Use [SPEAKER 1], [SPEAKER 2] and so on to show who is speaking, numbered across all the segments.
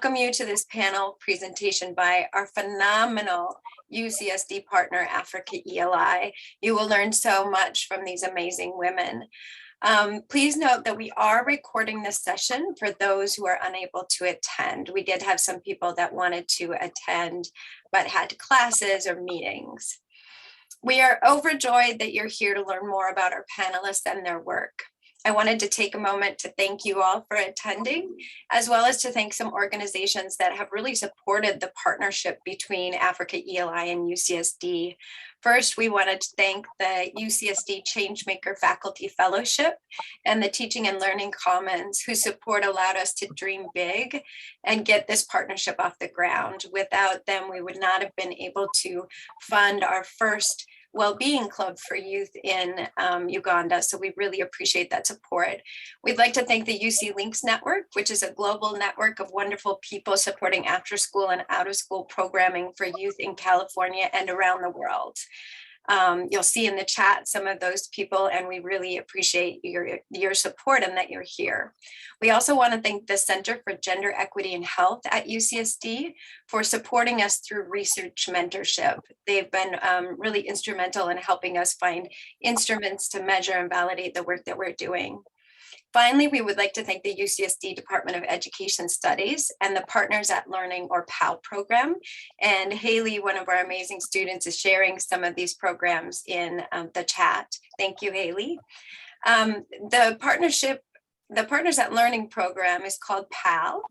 [SPEAKER 1] welcome you to this panel presentation by our phenomenal UCSD partner, Africa ELI. You will learn so much from these amazing women. Please note that we are recording this session for those who are unable to attend. We did have some people that wanted to attend, but had classes or meetings. We are overjoyed that you're here to learn more about our panelists and their work. I wanted to take a moment to thank you all for attending, as well as to thank some organizations that have really supported the partnership between Africa ELI and UCSD. First, we wanted to thank the UCSD Changemaker Faculty Fellowship and the Teaching and Learning Commons, whose support allowed us to dream big and get this partnership off the ground. Without them, we would not have been able to fund our first Wellbeing Club for youth in Uganda. So we really appreciate that support. We'd like to thank the UC Links Network, which is a global network of wonderful people supporting after school and out of school programming for youth in California and around the world. You'll see in the chat some of those people, and we really appreciate your support and that you're here. We also want to thank the Center for Gender Equity and Health at UCSD for supporting us through research mentorship. They've been really instrumental in helping us find instruments to measure and validate the work that we're doing. Finally, we would like to thank the UCSD Department of Education Studies and the Partners at Learning, or PAL program. And Haley, one of our amazing students, is sharing some of these programs in the chat. Thank you, Haley. The Partners at Learning program is called PAL,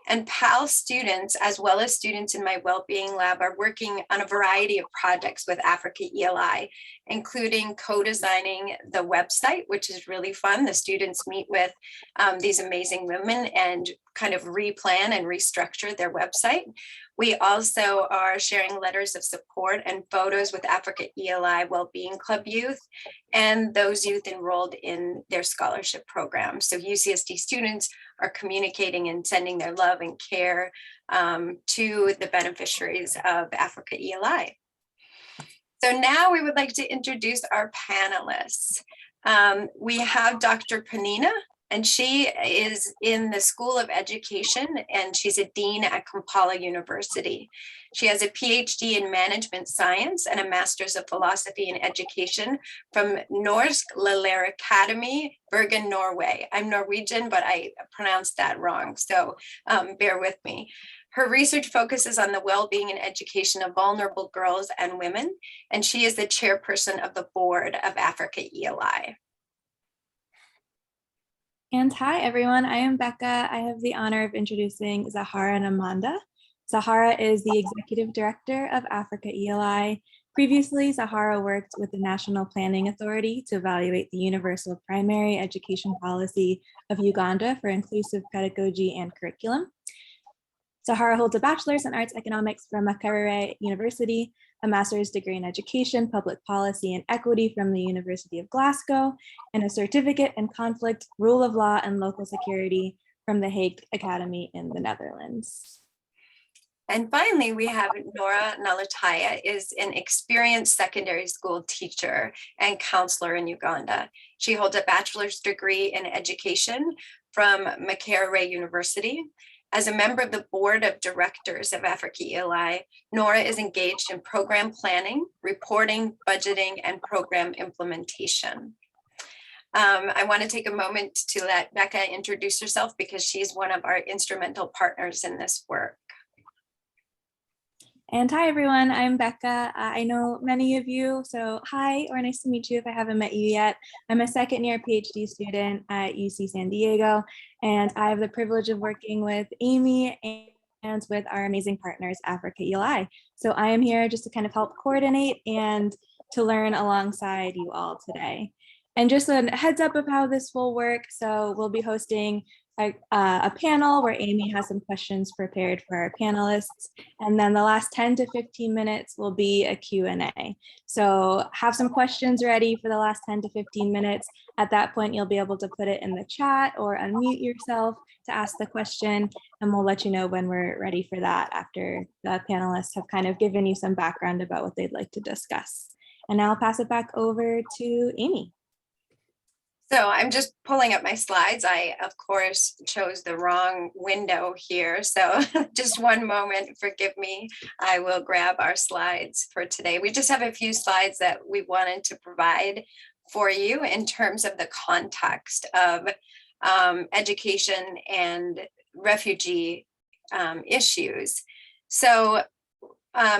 [SPEAKER 1] and PAL students, as well as students in my Wellbeing Lab, are working on a variety of projects with Africa ELI, including co-designing the website, which is really fun. The students meet with these amazing women and kind of replan and restructure their website. We also are sharing letters of support and photos with Africa ELI Wellbeing Club youth and those youth enrolled in their scholarship program. So UCSD students are communicating and sending their love and care to the beneficiaries of Africa ELI. So now we would like to introduce our panelists. We have Dr. Peninah, and she is in the School of Education, and she's a dean at Kampala University. She has a PhD in Management Science and a Master's of Philosophy in Education from Norsk Lærer Academy, Bergen, Norway. I'm Norwegian, but I pronounced that wrong, so bear with me. Her research focuses on the well-being and education of vulnerable girls and women, and she is the chairperson of the board of Africa ELI.
[SPEAKER 2] And hi, everyone. I am Becca. I have the honor of introducing Zaharah Namanda. Zaharah is the Executive Director of Africa ELI. Previously, Zaharah worked with the National Planning Authority to evaluate the universal primary education policy of Uganda for inclusive pedagogy and curriculum. Zaharah holds a bachelor's in arts economics from Makerere University, a master's degree in education, public policy, and equity from the University of Glasgow, and a certificate in conflict, rule of law, and local security from the Hague Academy in the Netherlands.
[SPEAKER 1] And finally, we have Norah Nalutaaya, is an experienced secondary school teacher and counselor in Uganda. She holds a bachelor's degree in education from Makerere University. As a member of the board of directors of Africa ELI, Norah is engaged in program planning, reporting, budgeting, and program implementation. I want to take a moment to let Becca introduce herself because she's one of our instrumental partners in this work.
[SPEAKER 2] And hi, everyone. I'm Becca. I know many of you, so hi, or nice to meet you if I haven't met you yet. I'm a second-year PhD student at UC San Diego, and I have the privilege of working with Amy and with our amazing partners, Africa ELI. So I am here just to kind of help coordinate and to learn alongside you all today. And just a heads up of how this will work. So we'll be hosting a panel where Amy has some questions prepared for our panelists. And then the last 10 to 15 minutes will be a Q&A. So have some questions ready for the last 10 to 15 minutes. At that point, you'll be able to put it in the chat or unmute yourself to ask the question. And we'll let you know when we're ready for that after the panelists have kind of given you some background about what they'd like to discuss. And now I'll pass it back over to Amy.
[SPEAKER 1] So I'm just pulling up my slides. I, of course, chose the wrong window here. So just one moment, forgive me. I will grab our slides for today. We just have a few slides that we wanted to provide for you in terms of the context of education and refugee issues. So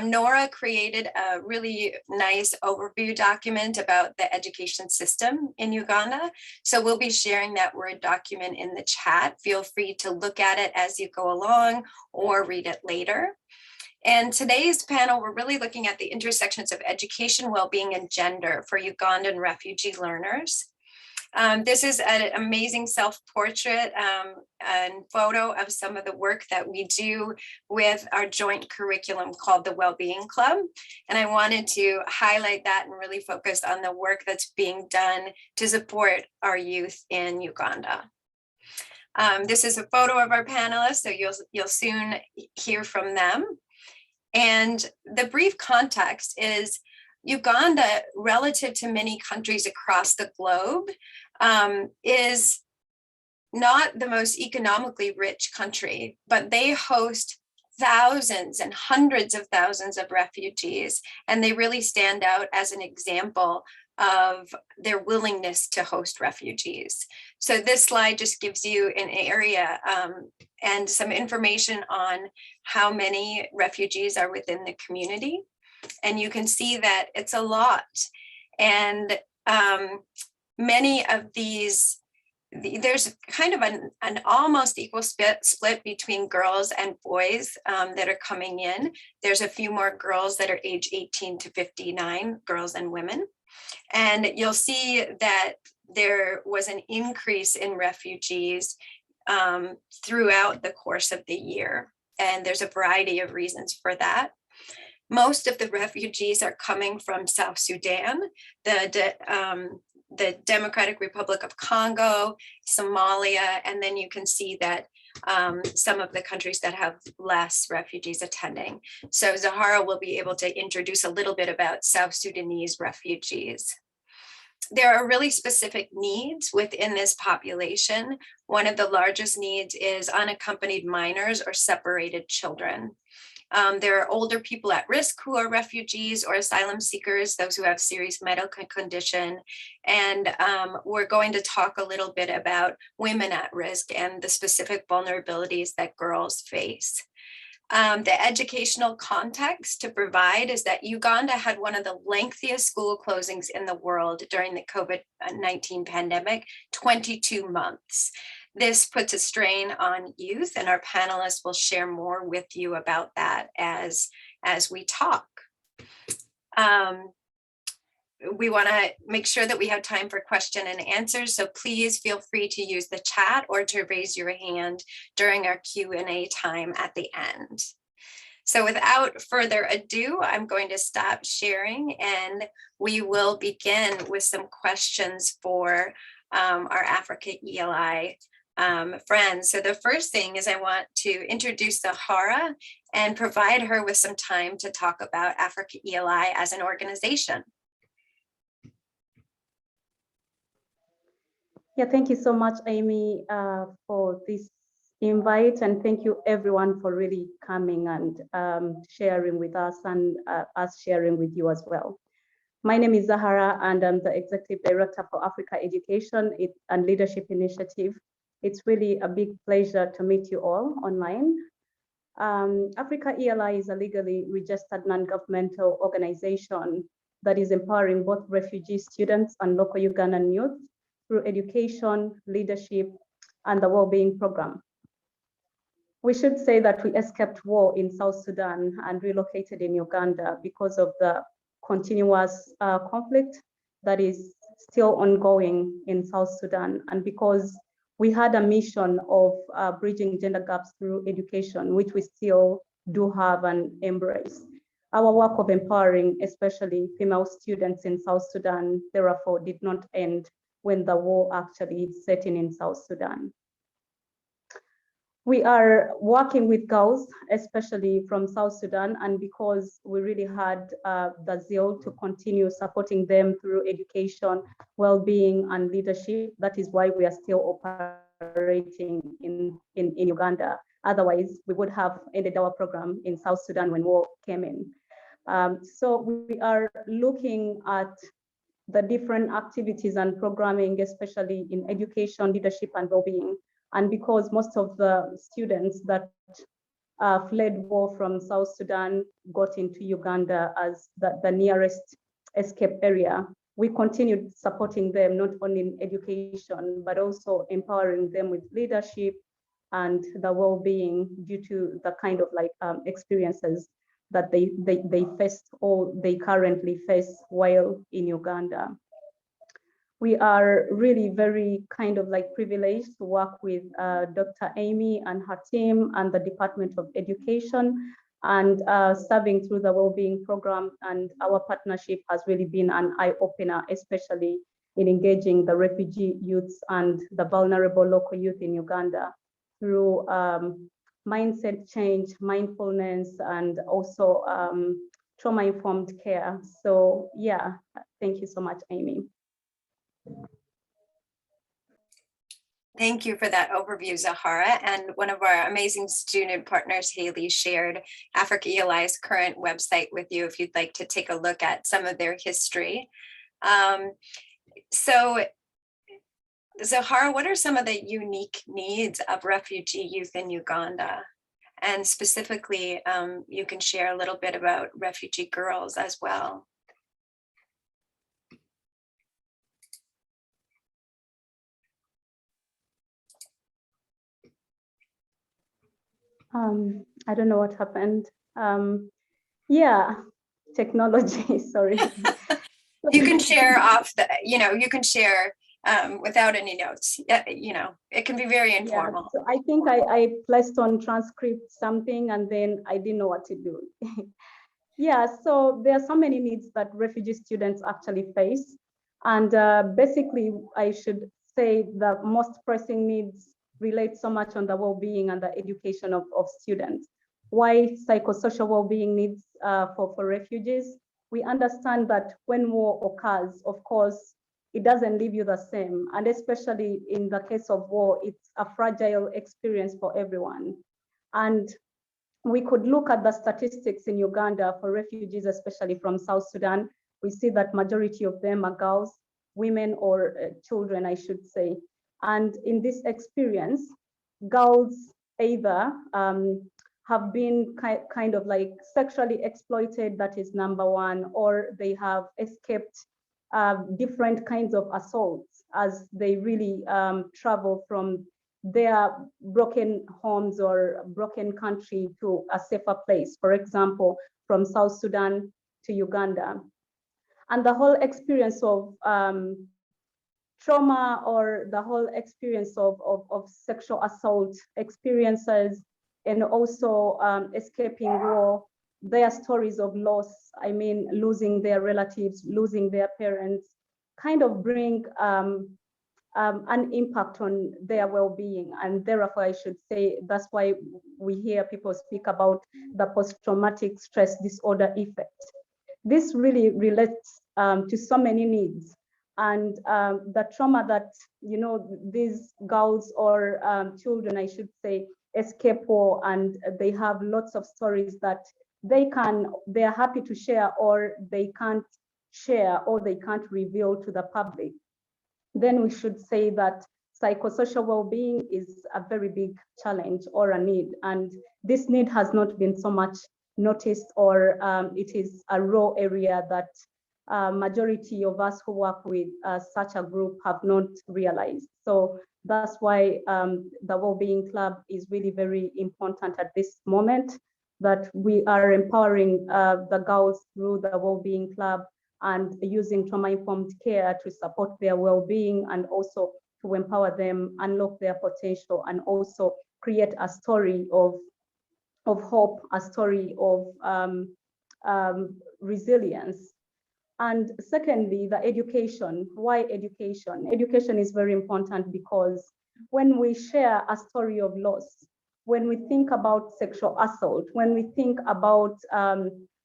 [SPEAKER 1] Norah created a really nice overview document about the education system in Uganda. So we'll be sharing that Word document in the chat. Feel free to look at it as you go along or read it later. And today's panel, we're really looking at the intersections of education, well-being, and gender for Ugandan refugee learners. This is an amazing self-portrait and photo of some of the work that we do with our joint curriculum called the Wellbeing Club. And I wanted to highlight that and really focus on the work that's being done to support our youth in Uganda. This is a photo of our panelists, so you'll soon hear from them. And the brief context is Uganda, relative to many countries across the globe, is not the most economically rich country, but they host thousands and hundreds of thousands of refugees, and they really stand out as an example of their willingness to host refugees. So this slide just gives you an area and some information on how many refugees are within the community. And you can see that it's a lot. And many of these, there's kind of an almost equal split between girls and boys that are coming in. There's a few more girls that are age 18 to 59, girls and women. And you'll see that there was an increase in refugees throughout the course of the year. And there's a variety of reasons for that. Most of the refugees are coming from South Sudan, the Democratic Republic of Congo, Somalia, and then you can see that some of the countries that have less refugees attending. So Zaharah will be able to introduce a little bit about South Sudanese refugees. There are really specific needs within this population. One of the largest needs is unaccompanied minors or separated children. There are older people at risk who are refugees or asylum seekers, those who have serious medical condition. And we're going to talk a little bit about women at risk and the specific vulnerabilities that girls face. The educational context to provide is that Uganda had one of the lengthiest school closings in the world during the COVID-19 pandemic, 22 months. This puts a strain on youth, and our panelists will share more with you about that as we talk. We want to make sure that we have time for question and answers, so please feel free to use the chat or to raise your hand during our Q&A time at the end. So without further ado, I'm going to stop sharing and we will begin with some questions for our Africa ELI friends. So the first thing is I want to introduce Zaharah and provide her with some time to talk about Africa ELI as an organization.
[SPEAKER 3] Yeah, thank you so much, Amy, for this invite, and thank you everyone for really coming and sharing with us and us sharing with you as well. My name is Zaharah, and I'm the Executive Director for Africa Education and Leadership Initiative. It's really a big pleasure to meet you all online. Africa ELI is a legally registered non-governmental organization that is empowering both refugee students and local Ugandan youth through education, leadership, and the Wellbeing program. We should say that we escaped war in South Sudan and relocated in Uganda because of the continuous conflict that is still ongoing in South Sudan, and because we had a mission of bridging gender gaps through education, which we still do have and embrace. Our work of empowering, especially female students in South Sudan, therefore did not end when the war actually set in South Sudan. We are working with girls, especially from South Sudan, and because we really had the zeal to continue supporting them through education, well-being, and leadership, that is why we are still operating in Uganda. Otherwise, we would have ended our program in South Sudan when war came in. So we are looking at the different activities and programming, especially in education, leadership, and well-being. And because most of the students that fled war from South Sudan got into Uganda as the nearest escape area, we continued supporting them not only in education, but also empowering them with leadership and the well-being due to the kind of like experiences that they faced or they currently face while in Uganda. We are really very kind of like privileged to work with Dr. Amy and her team and the Department of Education and serving through the Wellbeing program. And our partnership has really been an eye-opener, especially in engaging the refugee youths and the vulnerable local youth in Uganda through mindset change, mindfulness, and also trauma-informed care. So yeah, thank you so much, Amy.
[SPEAKER 1] Thank you for that overview, Zaharah. And one of our amazing student partners, Haley, shared Africa ELI's current website with you if you'd like to take a look at some of their history. So Zaharah, what are some of the unique needs of refugee youth in Uganda? And specifically, you can share a little bit about refugee girls as well.
[SPEAKER 3] I don't know what happened. Yeah, technology, sorry.
[SPEAKER 1] You can share off the, you can share without any notes. It can be very informal.
[SPEAKER 3] Yeah, so I think I placed on transcript something and then I didn't know what to do. Yeah, so there are so many needs that refugee students actually face. And basically, I should say the most pressing needs relate so much on the well-being and the education of students. Why psychosocial well-being needs for refugees? We understand that when war occurs, of course, it doesn't leave you the same. And especially in the case of war, it's a fragile experience for everyone. And we could look at the statistics in Uganda for refugees, especially from South Sudan. We see that majority of them are girls, women, or children, I should say. And in this experience, girls either have been kind of like sexually exploited, that is number one, or they have escaped different kinds of assaults as they really travel from their broken homes or broken country to a safer place, for example, from South Sudan to Uganda. And the whole experience of trauma or the whole experience of sexual assault experiences and also escaping war, their stories of loss, I mean, losing their relatives, losing their parents, kind of bring an impact on their well-being. And therefore, I should say, that's why we hear people speak about the post-traumatic stress disorder effect. This really relates to so many needs. And the trauma that, these girls or children, I should say, escape war, and they have lots of stories that they're happy to share, or they can't share, or they can't reveal to the public. Then we should say that psychosocial well-being is a very big challenge or a need. And this need has not been so much noticed, or it is a raw area that majority of us who work with such a group have not realized. So that's why the Wellbeing Club is really very important at this moment, that we are empowering the girls through the Wellbeing Club and using trauma-informed care to support their well-being and also to empower them, unlock their potential, and also create a story of hope, a story of resilience. And secondly, the education. Why education? Education is very important because when we share a story of loss, when we think about sexual assault, when we think about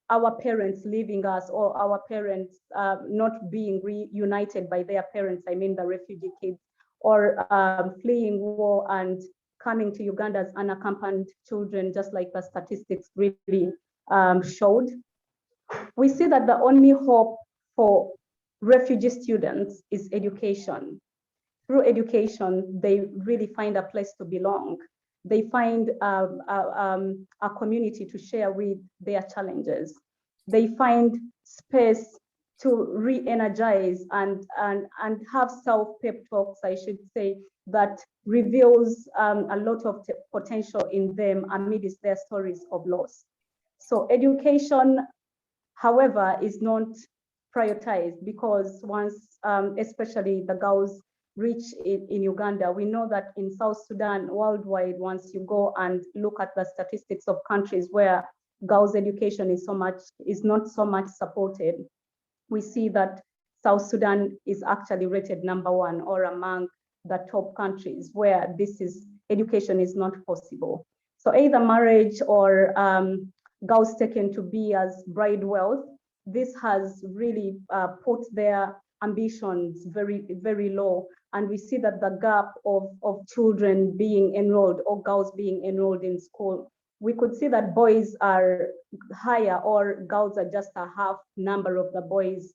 [SPEAKER 3] our parents leaving us, or our parents not being reunited by their parents, I mean the refugee kids, or fleeing war and coming to Uganda as unaccompanied children, just like the statistics really showed, we see that the only hope for refugee students is education. Through education, they really find a place to belong. They find a community to share with their challenges. They find space to re-energize and have self-pep talks, I should say, that reveals a lot of potential in them amidst their stories of loss. So education, however, is not prioritized, because once, especially the girls reach in Uganda, we know that in South Sudan, worldwide, once you go and look at the statistics of countries where girls' education is not so much supported, we see that South Sudan is actually rated #1 or among the top countries where education is not possible. So either marriage or girls taken to be as bride wealth, this has really put their ambitions very, very low. And we see that the gap of children being enrolled or girls being enrolled in school, we could see that boys are higher, or girls are just a half number of the boys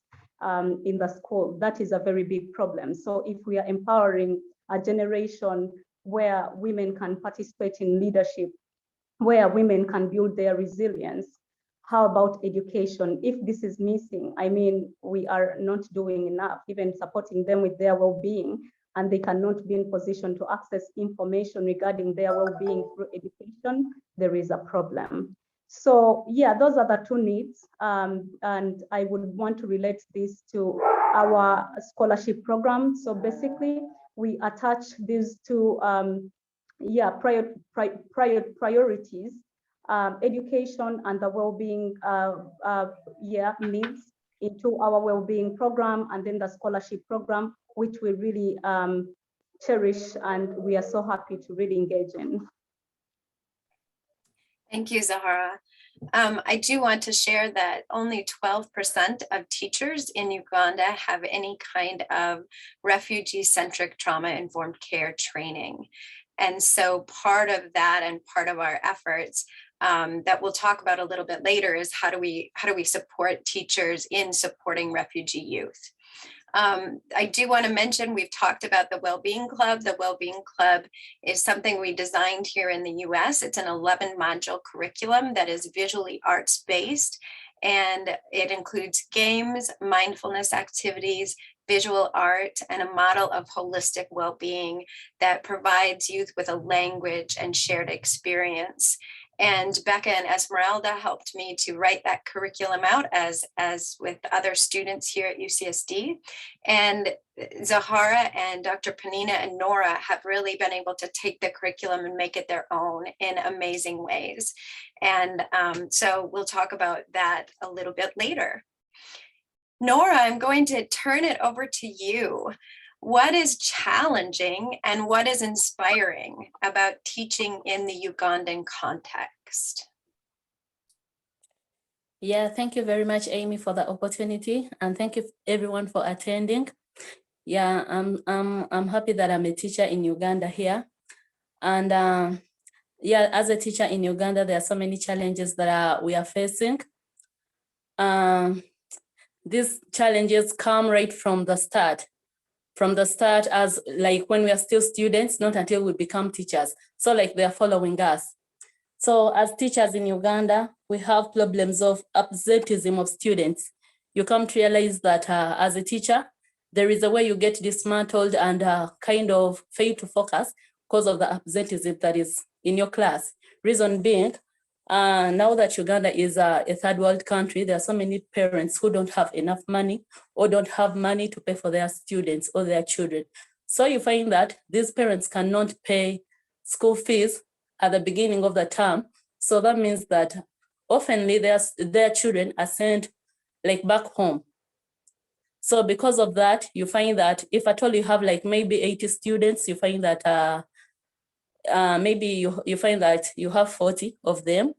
[SPEAKER 3] in the school. That is a very big problem. So if we are empowering a generation where women can participate in leadership, where women can build their resilience, how about education? If this is missing, I mean, we are not doing enough, even supporting them with their well-being, and they cannot be in position to access information regarding their well-being through education, there is a problem. So yeah, those are the two needs. And I would want to relate this to our scholarship program. So basically, we attach these two priorities, education and the well-being needs, into our well-being program, and then the scholarship program, which we really cherish and we are so happy to really engage in.
[SPEAKER 1] Thank you, Zaharah. I do want to share that only 12% of teachers in Uganda have any kind of refugee-centric trauma-informed care training. And so part of that and part of our efforts that we'll talk about a little bit later is how do we support teachers in supporting refugee youth. I do want to mention, we've talked about the Wellbeing Club. The Wellbeing Club is something we designed here in the US. It's an 11-module curriculum that is visually arts-based, and it includes games, mindfulness activities, visual art, and a model of holistic well-being that provides youth with a language and shared experience. And Becca and Esmeralda helped me to write that curriculum out as with other students here at UCSD. And Zaharah and Dr. Peninah and Norah have really been able to take the curriculum and make it their own in amazing ways. And so we'll talk about that a little bit later. Norah, I'm going to turn it over to you. What is challenging and what is inspiring about teaching in the Ugandan context?
[SPEAKER 4] Yeah, thank you very much, Amy, for the opportunity, and thank you everyone for attending. Yeah, I'm happy that I'm a teacher in Uganda here, and yeah, as a teacher in Uganda, there are so many challenges that we are facing. These challenges come right from the start. As like when we are still students, not until we become teachers. So like they are following us. So as teachers in Uganda, we have problems of absenteeism of students. You come to realize that as a teacher, there is a way you get dismantled and kind of fail to focus because of the absenteeism that is in your class. Reason being, now that Uganda is a third world country, there are so many parents who don't have enough money or don't have money to pay for their students or their children. So you find that these parents cannot pay school fees at the beginning of the term. So that means that oftenly their children are sent like back home. So because of that, you find that if at all you have like maybe 80 students, you find that maybe you find that you have 40 of them,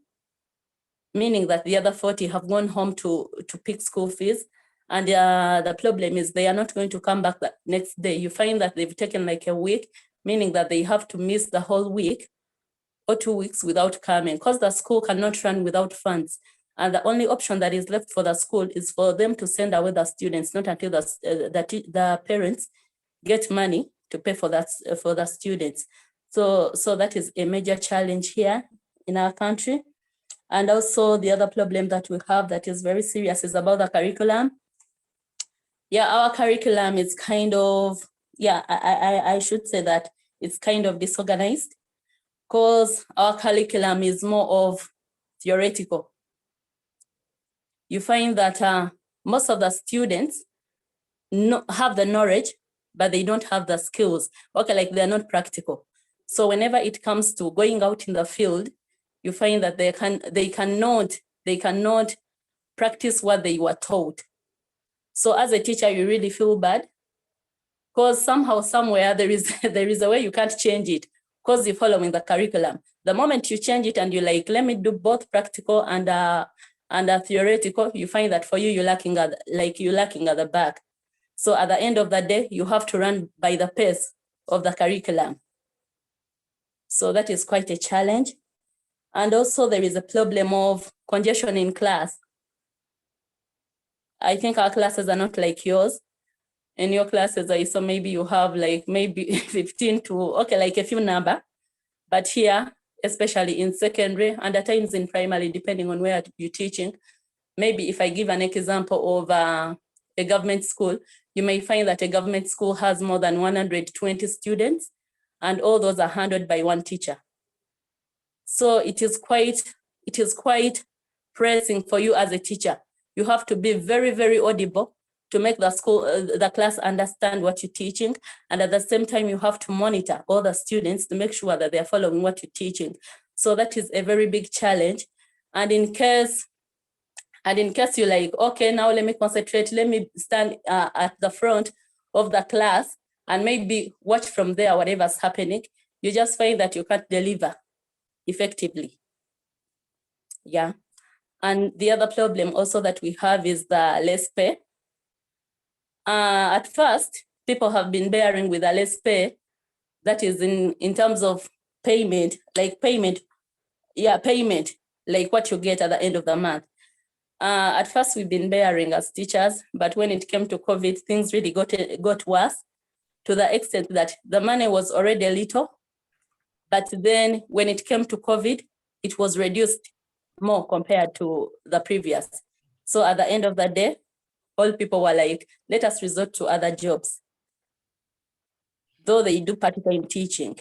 [SPEAKER 4] meaning that the other 40 have gone home to pick school fees. And the problem is they are not going to come back the next day. You find that they've taken like a week, meaning that they have to miss the whole week or 2 weeks without coming, because the school cannot run without funds. And the only option that is left for the school is for them to send away the students, not until the parents get money to pay for that for the students. So that is a major challenge here in our country. And also the other problem that we have that is very serious is about the curriculum. Yeah, our curriculum is kind of, yeah, I should say that it's kind of disorganized, because our curriculum is more of theoretical. You find that most of the students have the knowledge, but they don't have the skills. Okay, like they're not practical. So whenever it comes to going out in the field, you find that they cannot practice what they were taught. So as a teacher, you really feel bad, because somehow, somewhere, there is a way you can't change it, because you're following the curriculum. The moment you change it and you're like, let me do both practical and theoretical, you find that for you, you're lacking at the back. So at the end of the day, you have to run by the pace of the curriculum. So that is quite a challenge. And also there is a problem of congestion in class. I think our classes are not like yours. In your classes, I saw maybe you have like maybe 15 to, okay, like a few number. But here, especially in secondary and at times in primary, depending on where you're teaching, maybe if I give an example of a government school, you may find that a government school has more than 120 students, and all those are handled by one teacher. So it is quite pressing for you as a teacher. You have to be very, very audible to make the class understand what you're teaching. And at the same time, you have to monitor all the students to make sure that they're following what you're teaching. So that is a very big challenge. And in case you're like, okay, now let me concentrate, let me stand at the front of the class and maybe watch from there whatever's happening, you just find that you can't deliver effectively. Yeah. And the other problem also that we have is the less pay. At first, people have been bearing with a less pay, that is in terms of payment, like what you get at the end of the month. At first, we've been bearing as teachers, but when it came to COVID, things really got worse, to the extent that the money was already a little, but then when it came to COVID, it was reduced more compared to the previous. So at the end of the day, all people were like, let us resort to other jobs, though they do part-time teaching,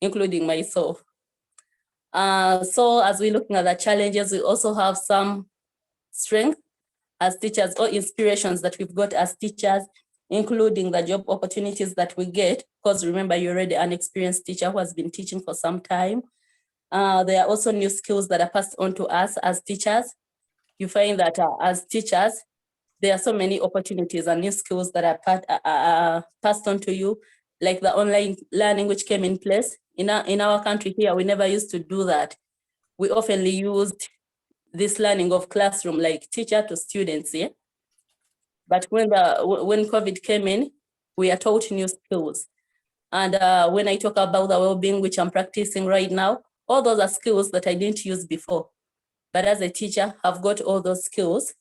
[SPEAKER 4] including myself. So as we're looking at the challenges, we also have some strength as teachers or inspirations that we've got as teachers, including the job opportunities that we get, because remember, you're already an experienced teacher who has been teaching for some time. There are also new skills that are passed on to us as teachers. You find that as teachers, there are so many opportunities and new skills that are passed on to you, like the online learning which came in place. In our country here, we never used to do that. We oftenly used this learning of classroom, like teacher to students, yeah? But when COVID came in, we are taught new skills. And when I talk about the well-being, which I'm practicing right now, all those are skills that I didn't use before. But as a teacher, I've got all those skills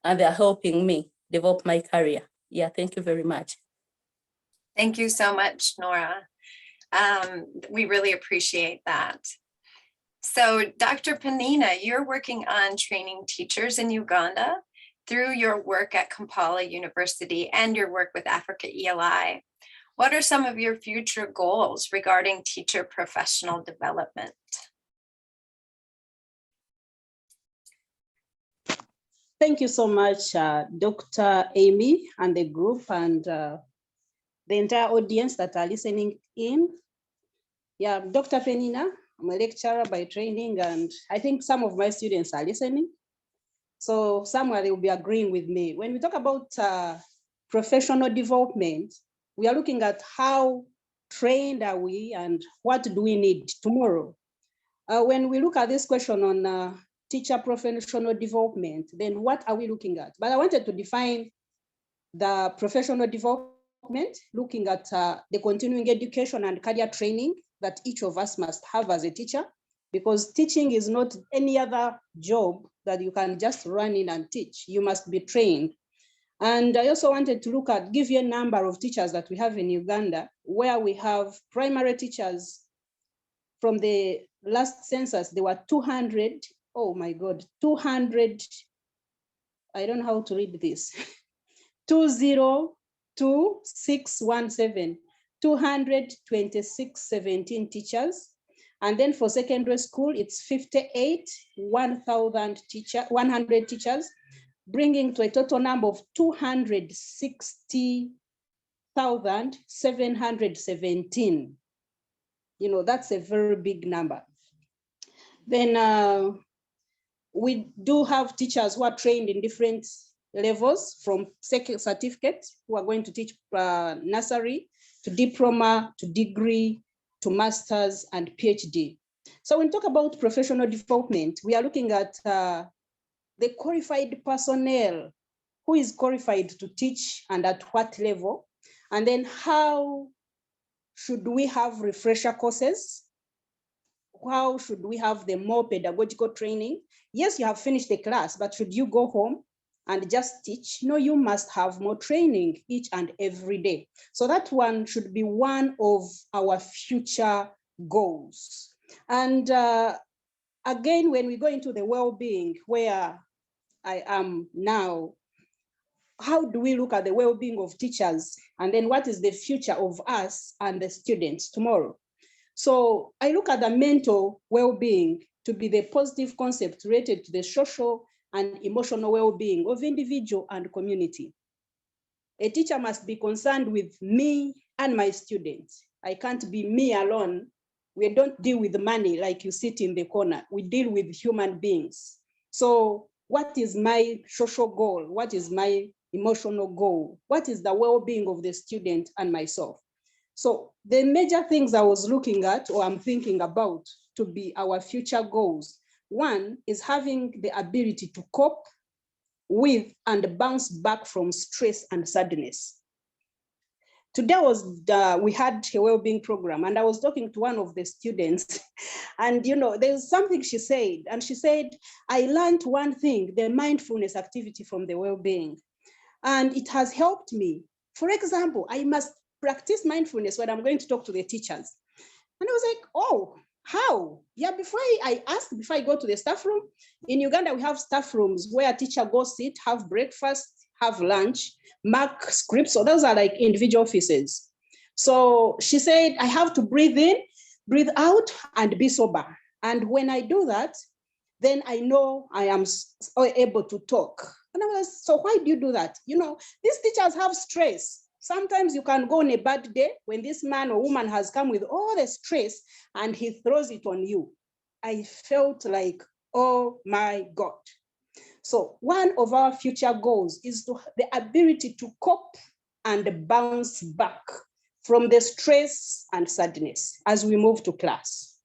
[SPEAKER 4] and they're helping me develop my career. Yeah, thank you very much.
[SPEAKER 1] Thank you so much, Norah. We really appreciate that. So Dr. Peninah, you're working on training teachers in Uganda through your work at Kampala University and your work with Africa ELI. What are some of your future goals regarding teacher professional development?
[SPEAKER 5] Thank you so much, Dr. Amy and the group and the entire audience that are listening in. Yeah, Dr. Peninah, I'm a lecturer by training, and I think some of my students are listening. So somewhere they will be agreeing with me. When we talk about professional development, we are looking at how trained are we, and what do we need tomorrow? When we look at this question on teacher professional development, then what are we looking at? But I wanted to define the professional development, looking at the continuing education and career training that each of us must have as a teacher, because teaching is not any other job that you can just run in and teach. You must be trained. And I also wanted to give you a number of teachers that we have in Uganda, where we have primary teachers. From the last census, there were 200, oh my God, 200, I don't know how to read this, 202617, 22617 teachers. And then for secondary school, it's 58, 100 teachers, bringing to a total number of 260,717. That's a very big number. Then we do have teachers who are trained in different levels, from second certificate, who are going to teach nursery to diploma to degree to master's and PhD. So when we talk about professional development, we are looking at the qualified personnel, who is qualified to teach and at what level, and then how should we have refresher courses? How should we have the more pedagogical training? Yes, you have finished the class, but should you go home and just teach? No, you must have more training each and every day. So that one should be one of our future goals. And again, when we go into the well-being, where I am now, how do we look at the well-being of teachers? And then what is the future of us and the students tomorrow? So I look at the mental well-being to be the positive concept related to the social and emotional well-being of individual and community. A teacher must be concerned with me and my students. I can't be me alone. We don't deal with money like you sit in the corner. We deal with human beings. So what is my social goal? What is my emotional goal? What is the well-being of the student and myself? So the major things I was looking at, or I'm thinking about, to be our future goals. One is having the ability to cope with and bounce back from stress and sadness. Today we had a well-being program, and I was talking to one of the students, and there's something she said, and she said, I learned one thing, the mindfulness activity from the well-being, and it has helped me. For example, I must practice mindfulness when I'm going to talk to the teachers. And I was like, oh, how? Yeah, before I go to the staff room, in Uganda, we have staff rooms where a teacher goes sit, have breakfast, have lunch, mark scripts. So those are like individual offices. So she said, I have to breathe in, breathe out, and be sober. And when I do that, then I know I am able to talk. And I was, so why do you do that? These teachers have stress. Sometimes you can go on a bad day when this man or woman has come with all the stress and he throws it on you. I felt like, oh my God. So one of our future goals is the ability to cope and bounce back from the stress and sadness as we move to class.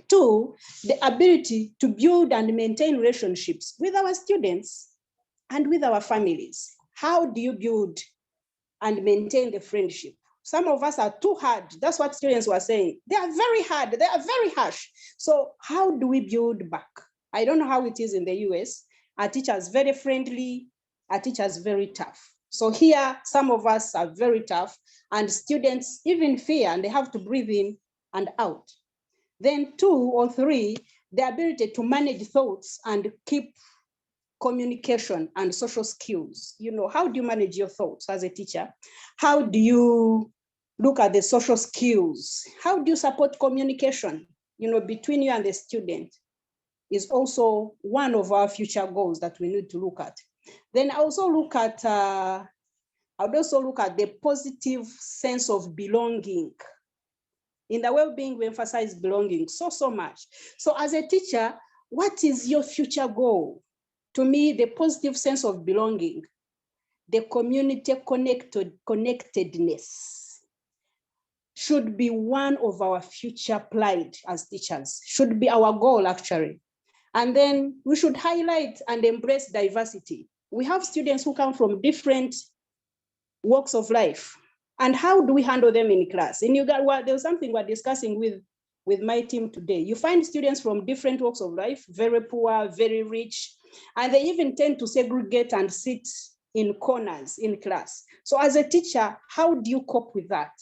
[SPEAKER 5] Two, the ability to build and maintain relationships with our students and with our families. How do you build and maintain the friendship? Some of us are too hard. That's what students were saying. They are very hard. They are very harsh. So how do we build back? I don't know how it is in the US. Our teachers very friendly. Our teachers very tough. So here, some of us are very tough, and students even fear, and they have to breathe in and out. Then 2 or 3, the ability to manage thoughts and keep communication and social skills. How do you manage your thoughts as a teacher? How do you look at the social skills? How do you support communication, between you and the student? Is also one of our future goals that we need to look at. Then I would also look at the positive sense of belonging. In the well-being, we emphasize belonging so much. So as a teacher, what is your future goal? To me, the positive sense of belonging, the community connectedness. should be one of our future pride as teachers, should be our goal actually. And then we should highlight and embrace diversity. We have students who come from different walks of life. And how do we handle them in class? In Uganda, there's something we're discussing with my team today. You find students from different walks of life, very poor, very rich, and they even tend to segregate and sit in corners in class. So as a teacher, how do you cope with that?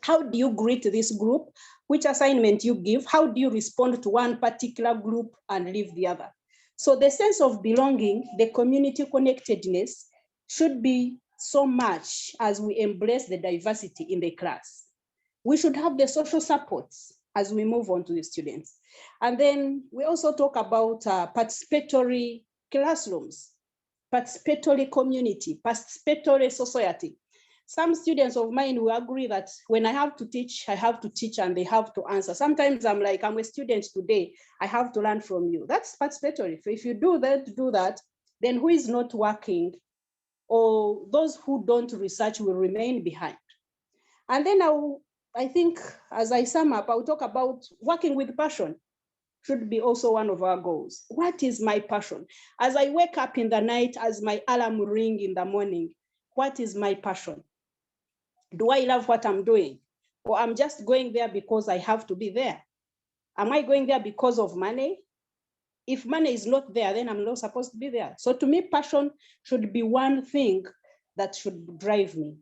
[SPEAKER 5] How do you greet this group? Which assignment you give? How do you respond to one particular group and leave the other? So the sense of belonging, the community connectedness should be so much as we embrace the diversity in the class. We should have the social supports as we move on to the students. And then we also talk about participatory classrooms, participatory community, participatory society. Some students of mine will agree that when I have to teach and they have to answer. Sometimes I'm like, I'm a student today, I have to learn from you. That's participatory. So if you do that, then who is not working or those who don't research will remain behind. And then I think as I sum up, I'll talk about working with passion. Should be also one of our goals. What is my passion? As I wake up in the night, as my alarm ring in the morning, what is my passion? Do I love what I'm doing? Or I'm just going there because I have to be there? Am I going there because of money? If money is not there, then I'm not supposed to be there. So to me, passion should be one thing that should drive me.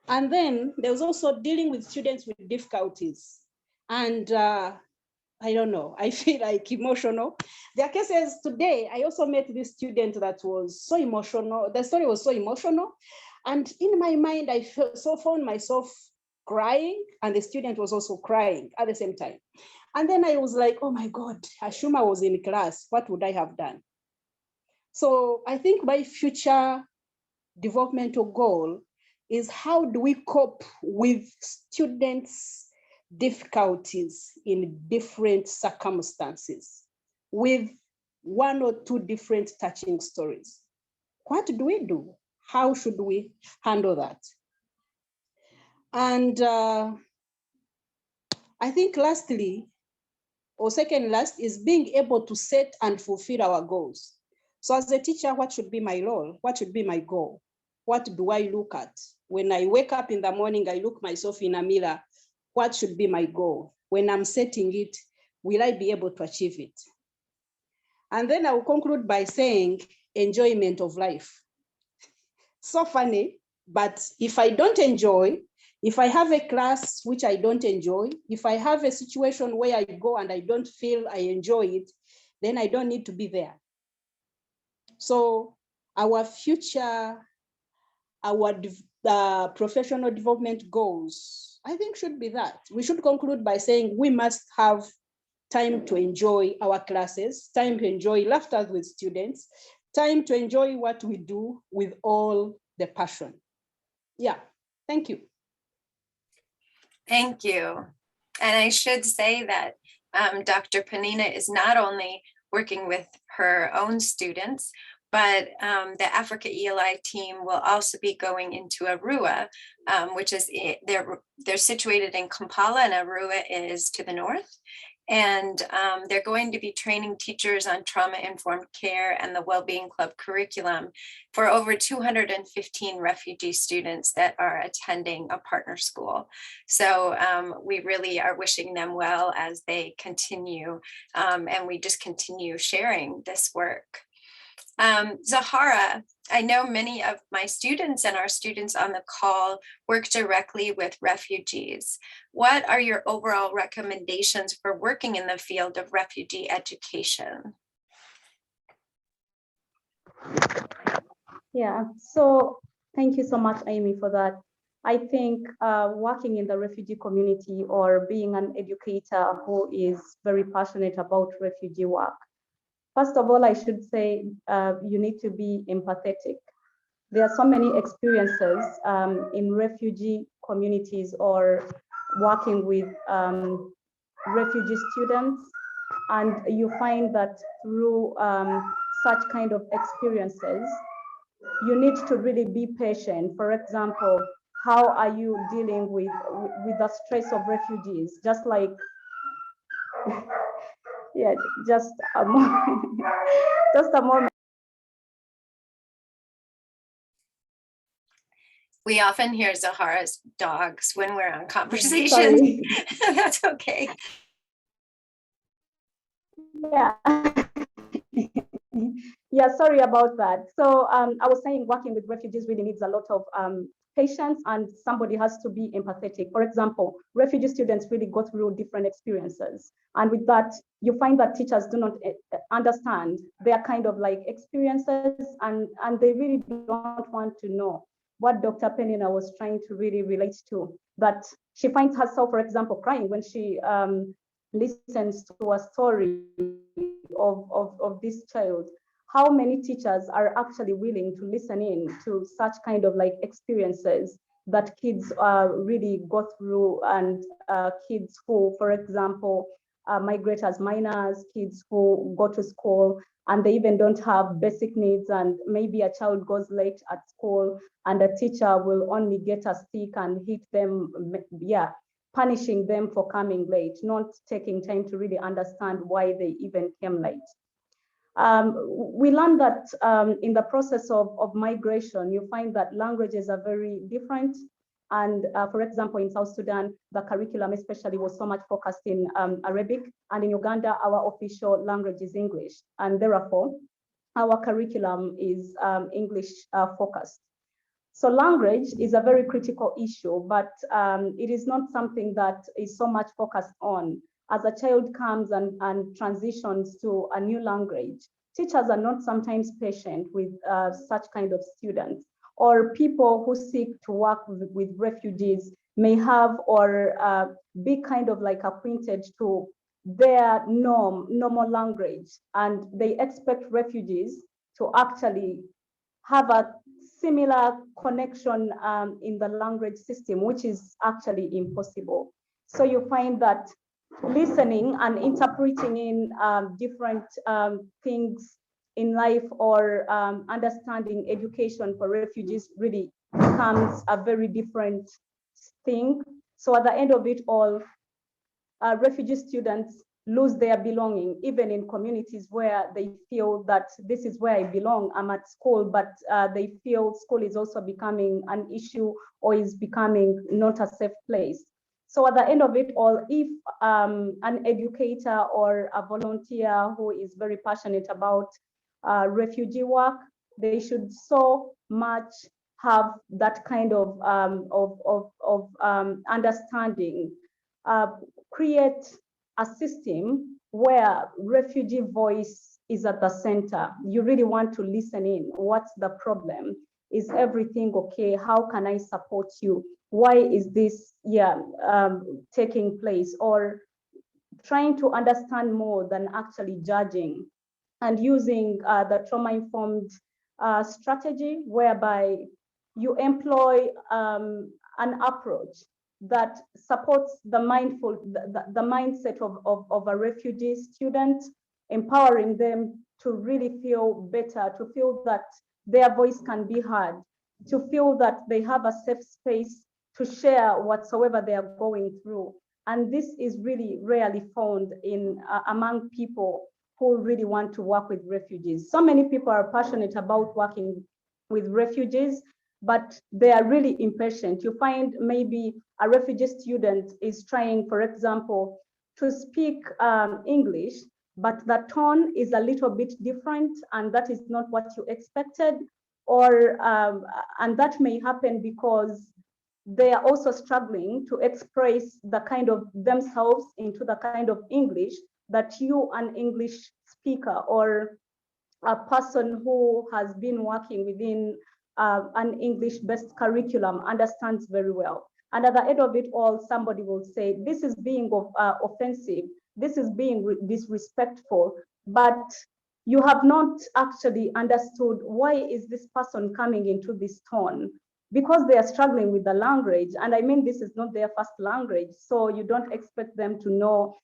[SPEAKER 5] And then there's also dealing with students with difficulties. And I don't know, I feel like emotional. There are cases today, I also met this student that was so emotional. The story was so emotional. And in my mind, I found myself crying, and the student was also crying at the same time. And then I was like, oh my God, Ashuma was in class, what would I have done? So I think my future developmental goal is how do we cope with students' difficulties in different circumstances with one or two different touching stories? What do we do? How should we handle that? And I think lastly, or second last, is being able to set and fulfill our goals. So as a teacher, what should be my role? What should be my goal? What do I look at? When I wake up in the morning, I look myself in a mirror, what should be my goal? When I'm setting it, will I be able to achieve it? And then I will conclude by saying enjoyment of life. So funny, but if I don't enjoy, if I have a class which I don't enjoy, if I have a situation where I go and I don't feel I enjoy it, then I don't need to be there. So our future, our professional development goals, I think should be that. We should conclude by saying we must have time to enjoy our classes, time to enjoy laughter with students, time to enjoy what we do with all the passion. Yeah, thank you.
[SPEAKER 1] Thank you. And I should say that Dr. Peninah is not only working with her own students, but the Africa ELI team will also be going into Arua, which is, they're situated in Kampala, and Arua is to the north. And they're going to be training teachers on trauma-informed care and the Wellbeing Club curriculum for over 215 refugee students that are attending a partner school. So we really are wishing them well as they continue, and we just continue sharing this work. Zaharah, I know many of my students and our students on the call work directly with refugees. What are your overall recommendations for working in the field of refugee education?
[SPEAKER 3] Yeah, so thank you so much, Amy, for that. I think working in the refugee community or being an educator who is very passionate about refugee work, first of all, I should say you need to be empathetic. There are so many experiences in refugee communities or working with refugee students, and you find that through such kind of experiences, you need to really be patient. For example, how are you dealing with the stress of refugees? Just like, yeah, just a moment. Just a moment.
[SPEAKER 1] We often hear Zaharah's dogs when we're on conversations.
[SPEAKER 3] Sorry.
[SPEAKER 1] That's okay.
[SPEAKER 3] Yeah. Yeah, sorry about that. So I was saying working with refugees really needs a lot of patience, and somebody has to be empathetic. For example, refugee students really go through different experiences. And with that, you find that teachers do not understand their kind of like experiences, and they really don't want to know what Dr. Peninah was trying to really relate to. That she finds herself, for example, crying when she listens to a story of this child. How many teachers are actually willing to listen in to such kind of like experiences that kids really go through, and kids who, for example, migrate as minors, kids who go to school and they even don't have basic needs, and maybe a child goes late at school and a teacher will only get a stick and hit them, yeah, punishing them for coming late, not taking time to really understand why they even came late. We learned that in the process of migration, you find that languages are very different. And for example, in South Sudan, the curriculum especially was so much focused in Arabic, and in Uganda, our official language is English. And therefore, our curriculum is English focused. So language is a very critical issue, but it is not something that is so much focused on. As a child comes and transitions to a new language, teachers are not sometimes patient with such kind of students, or people who seek to work with refugees may have or be kind of like acquainted to their normal language, and they expect refugees to actually have a similar connection in the language system, which is actually impossible. So you find that listening and interpreting in different things in life, or understanding education for refugees really becomes a very different thing. So at the end of it all, refugee students lose their belonging, even in communities where they feel that this is where I belong, I'm at school, but they feel school is also becoming an issue or is becoming not a safe place. So at the end of it all, if an educator or a volunteer who is very passionate about refugee work, they should so much have that kind of understanding, create a system where refugee voice is at the center. You really want to listen in. What's the problem? Is everything okay? How can I support you? Why is this taking place? Or trying to understand more than actually judging, and using the trauma-informed strategy, whereby you employ an approach that supports the mindset of a refugee student, empowering them to really feel better, to feel that their voice can be heard, to feel that they have a safe space to share whatsoever they are going through. And this is really rarely found in among people who really want to work with refugees. So many people are passionate about working with refugees, but they are really impatient. You find maybe a refugee student is trying, for example, to speak English, but the tone is a little bit different, and that is not what you expected. Or and that may happen because they are also struggling to express the kind of themselves into the kind of English that you, an English speaker or a person who has been working within an English-based curriculum, understands very well. And at the end of it all, somebody will say, this is being offensive, this is being disrespectful, but you have not actually understood why is this person coming into this tone, because they are struggling with the language. And I mean, this is not their first language, so you don't expect them to know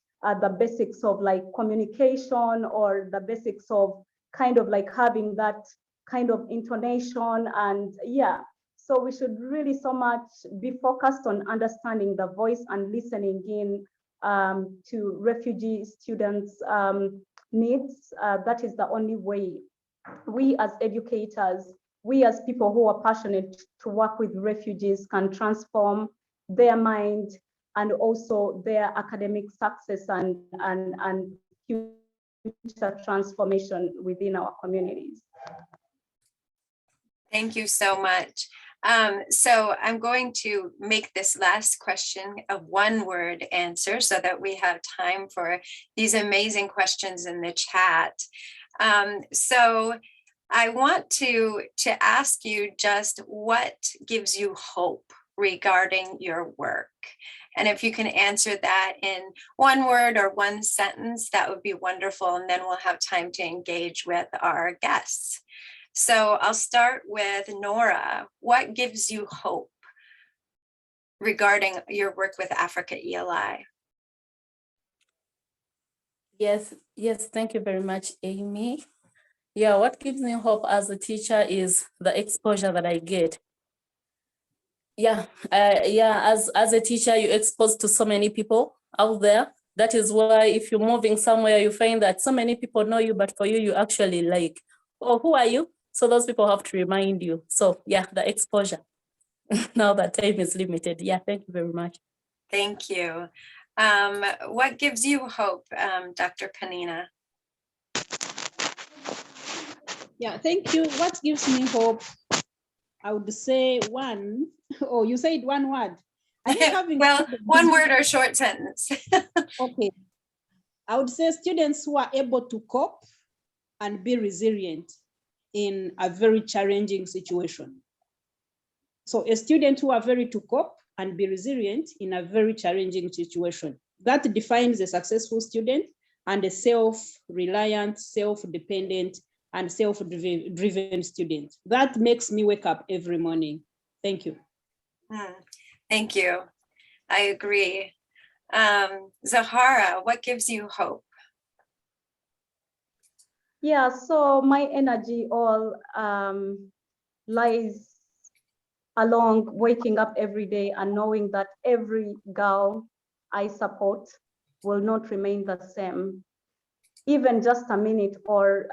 [SPEAKER 3] the basics of like communication, or the basics of kind of like having that kind of intonation. And yeah, So we should really so much be focused on understanding the voice and listening in to refugee students' needs. That is the only way we as educators, we as people who are passionate to work with refugees can transform their mind and also their academic success and future transformation within our communities.
[SPEAKER 1] Thank you so much. So I'm going to make this last question a one-word answer so that we have time for these amazing questions in the chat. So I want to ask you just what gives you hope regarding your work? And if you can answer that in one word or one sentence, that would be wonderful. And then we'll have time to engage with our guests. So I'll start with Norah. What gives you hope regarding your work with Africa ELI?
[SPEAKER 4] Yes, thank you very much, Amy. Yeah, what gives me hope as a teacher is the exposure that I get. As a teacher, you're exposed to so many people out there. That is why if you're moving somewhere, you find that so many people know you, but for you actually like, oh, who are you? So those people have to remind you. So yeah, the exposure. Now that time is limited. Yeah, thank you very much.
[SPEAKER 1] Thank you. What gives you hope, Dr. Peninah?
[SPEAKER 5] Yeah, thank you. What gives me hope? I would say one. Oh, you said one word. I think having
[SPEAKER 1] well, one word or short sentence.
[SPEAKER 5] Okay. I would say students who are able to cope and be resilient in a very challenging situation. So a student who are very to cope and be resilient in a very challenging situation. That defines a successful student and a self-reliant, self-dependent, and self-driven student. That makes me wake up every morning. Thank you.
[SPEAKER 1] Thank you. I agree. Zaharah, what gives you hope?
[SPEAKER 3] Yeah, so my energy all lies along waking up every day and knowing that every girl I support will not remain the same. Even just a minute or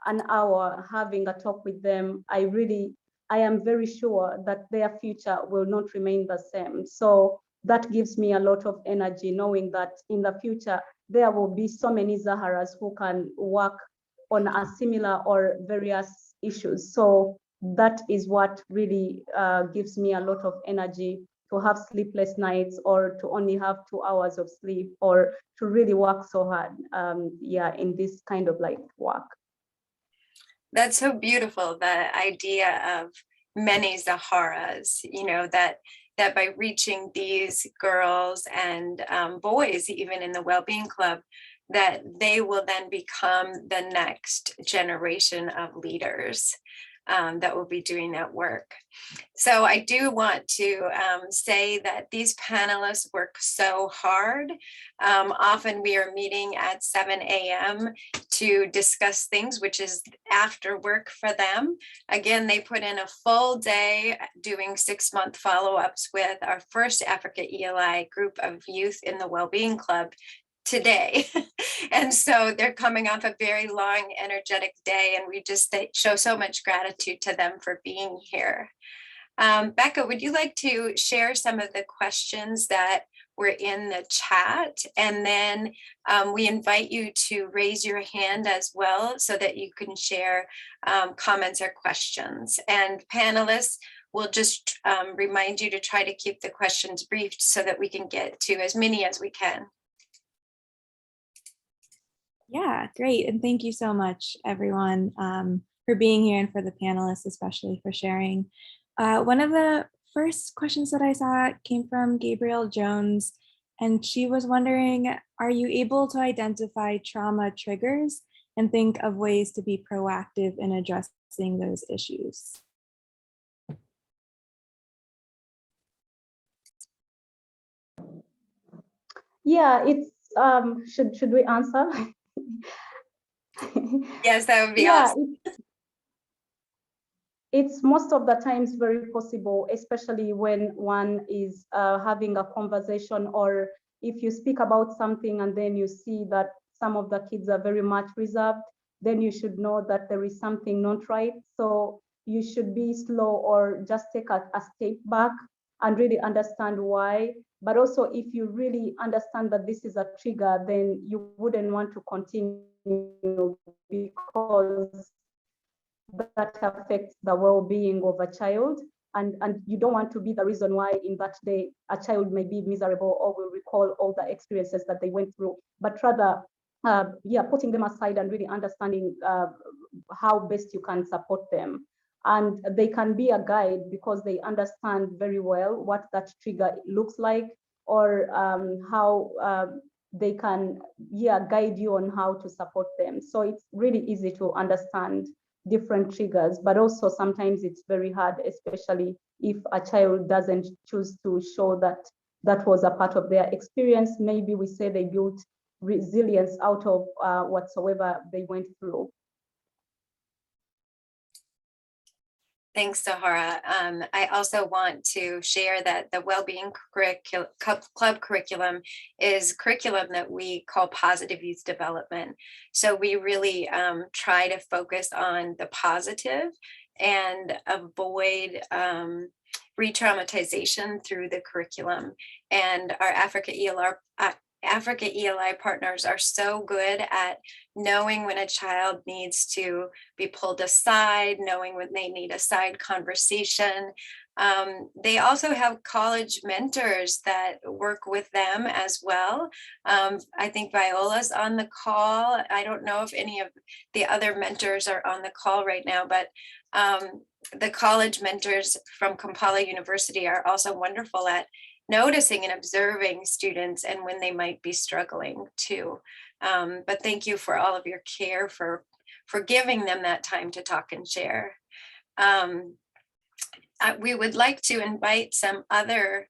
[SPEAKER 3] an hour having a talk with them, I am very sure that their future will not remain the same. So that gives me a lot of energy, knowing that in the future, there will be so many Zaharahs who can work on a similar or various issues. So that is what really gives me a lot of energy to have sleepless nights or to only have 2 hours of sleep or to really work so hard, in this kind of like work.
[SPEAKER 1] That's so beautiful, the idea of many Zaharahs, you know, that by reaching these girls and boys, even in the Wellbeing Club, that they will then become the next generation of leaders that will be doing that work. So I do want to say that these panelists work so hard. Often we are meeting at 7 a.m. to discuss things, which is after work for them. Again, they put in a full day doing 6-month follow-ups with our first Africa ELI group of youth in the Wellbeing Club today. And so they're coming off a very long, energetic day, and we just show so much gratitude to them for being here. Becca, would you like to share some of the questions that were in the chat? And then we invite you to raise your hand as well so that you can share comments or questions. And panelists, we'll just remind you to try to keep the questions brief so that we can get to as many as we can.
[SPEAKER 2] Yeah, great. And thank you so much, everyone, for being here and for the panelists, especially for sharing. One of the first questions that I saw came from Gabrielle Jones, and she was wondering, are you able to identify trauma triggers and think of ways to be proactive in addressing those issues?
[SPEAKER 3] Yeah, it's should we answer?
[SPEAKER 1] Yes, that would be awesome.
[SPEAKER 3] it's most of the times very possible, especially when one is having a conversation, or if you speak about something and then you see that some of the kids are very much reserved, then you should know that there is something not right. So you should be slow or just take a step back and really understand why. But also, if you really understand that this is a trigger, then you wouldn't want to continue, because that affects the well-being of a child. And you don't want to be the reason why in that day a child may be miserable or will recall all the experiences that they went through, but rather putting them aside and really understanding how best you can support them. And they can be a guide because they understand very well what that trigger looks like, or how they can guide you on how to support them. So it's really easy to understand different triggers, but also sometimes it's very hard, especially if a child doesn't choose to show that that was a part of their experience. Maybe we say they built resilience out of whatsoever they went through.
[SPEAKER 1] Thanks, Zaharah. I also want to share that the Wellbeing Club curriculum is curriculum that we call positive youth development. So we really try to focus on the positive and avoid re-traumatization through the curriculum. And our Africa ELI partners are so good at knowing when a child needs to be pulled aside, knowing when they need a side conversation. They also have college mentors that work with them as well. I think Viola's on the call. I don't know if any of the other mentors are on the call right now, but the college mentors from Kampala University are also wonderful at noticing and observing students and when they might be struggling too. But thank you for all of your care for giving them that time to talk and share. We would like to invite some other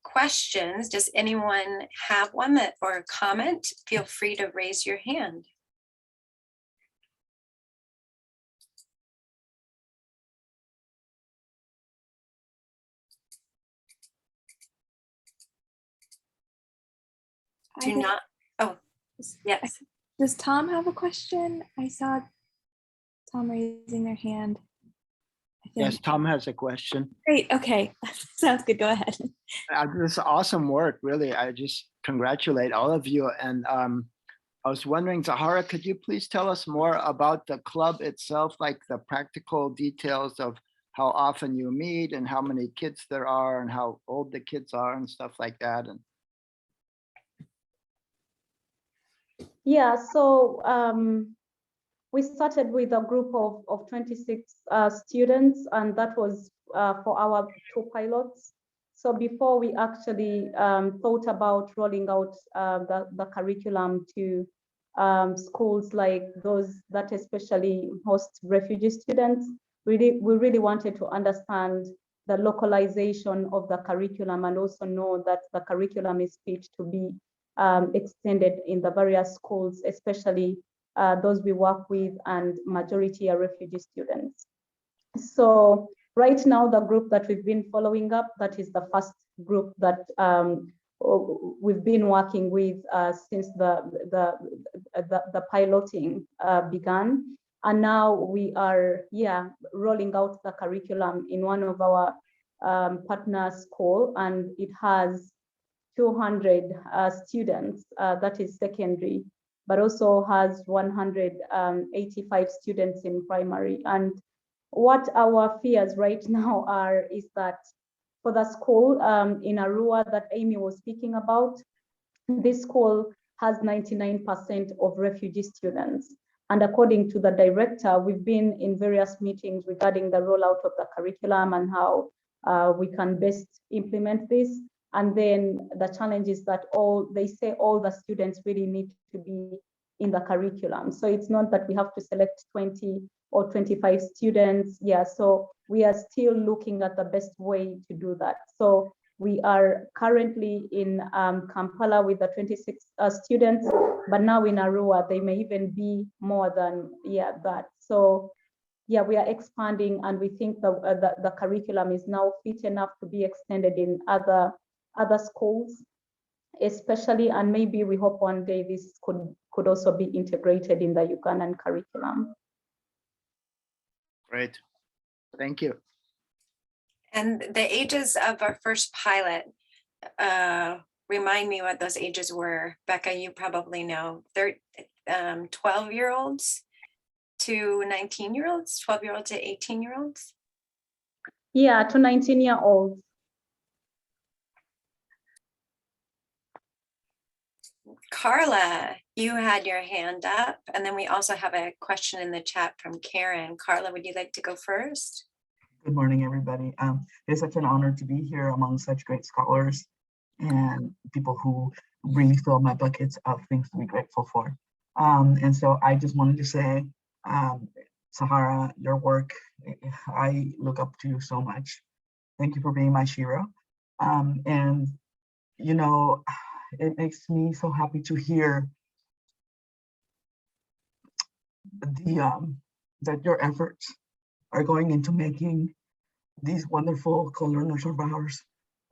[SPEAKER 1] questions. Does anyone have one or a comment? Feel free to raise your hand. Do not. Oh, yes.
[SPEAKER 2] Does Tom have a question? I saw Tom raising their hand.
[SPEAKER 6] Yes, Tom has a question.
[SPEAKER 2] Great. Okay. Sounds good. Go ahead.
[SPEAKER 6] This is awesome work, really. I just congratulate all of you. And I was wondering, Zaharah, could you please tell us more about the club itself, like the practical details of how often you meet and how many kids there are and how old the kids are and stuff like that? And
[SPEAKER 3] yeah, so we started with a group of 26 students, and that was for our 2 pilots. So before we actually thought about rolling out the curriculum to schools like those that especially host refugee students, we really wanted to understand the localization of the curriculum and also know that the curriculum is fit to be extended in the various schools, especially those we work with, and majority are refugee students. So right now, the group that we've been following up, that is the first group that we've been working with since the piloting began. And now we are rolling out the curriculum in one of our partner school, and it has 200 students, that is secondary, but also has 185 students in primary. And what our fears right now are is that for the school in Arua that Amy was speaking about, this school has 99% of refugee students. And according to the director, we've been in various meetings regarding the rollout of the curriculum and how we can best implement this. And then the challenge is that they say all the students really need to be in the curriculum. So it's not that we have to select 20 or 25 students. Yeah, so we are still looking at the best way to do that. So we are currently in Kampala with the 26 students, but now in Arua, they may even be more than that. So yeah, we are expanding, and we think the curriculum is now fit enough to be extended in other schools, especially, and maybe we hope one day this could also be integrated in the Ugandan curriculum.
[SPEAKER 6] Great. Thank you.
[SPEAKER 1] And the ages of our first pilot, remind me what those ages were. Becca, you probably know. They're 12-year-olds to 19-year-olds, 12-year-olds to 18-year-olds.
[SPEAKER 3] Yeah, to 19-year-olds.
[SPEAKER 1] Carla, you had your hand up, and then we also have a question in the chat from Karen. Carla, would you like to go first?
[SPEAKER 7] Good morning, everybody. It's such an honor to be here among such great scholars and people who really fill my buckets of things to be grateful for. And so I just wanted to say, Zaharah, your work, I look up to you so much. Thank you for being my Shiro. And, you know, it makes me so happy to hear that your efforts are going into making these wonderful co-learners of ours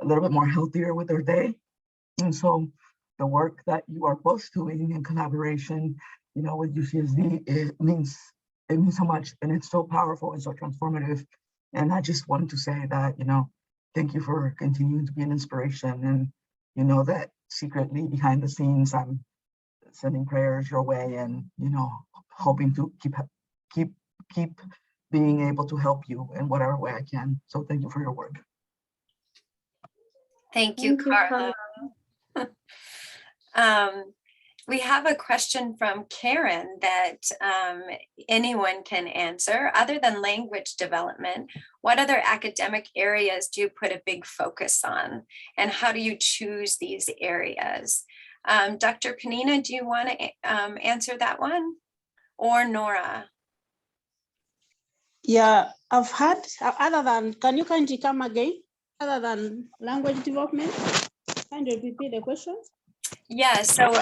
[SPEAKER 7] a little bit more healthier with their day. And so the work that you are both doing in collaboration, you know, with UCSD, it means so much, and it's so powerful and so transformative. And I just wanted to say that, you know, thank you for continuing to be an inspiration. And you know that secretly behind the scenes, I'm sending prayers your way, and, you know, hoping to keep being able to help you in whatever way I can. So thank you for your work.
[SPEAKER 1] Thank you,
[SPEAKER 3] Thank you,
[SPEAKER 1] Carla. We have a question from Karen that anyone can answer. Other than language development, what other academic areas do you put a big focus on? And how do you choose these areas? Dr. Peninah, do you want to answer that one? Or Norah?
[SPEAKER 5] Yeah, I've had, other than, can you kindly come again? Other than language development? Can you repeat the question?
[SPEAKER 1] Yeah, so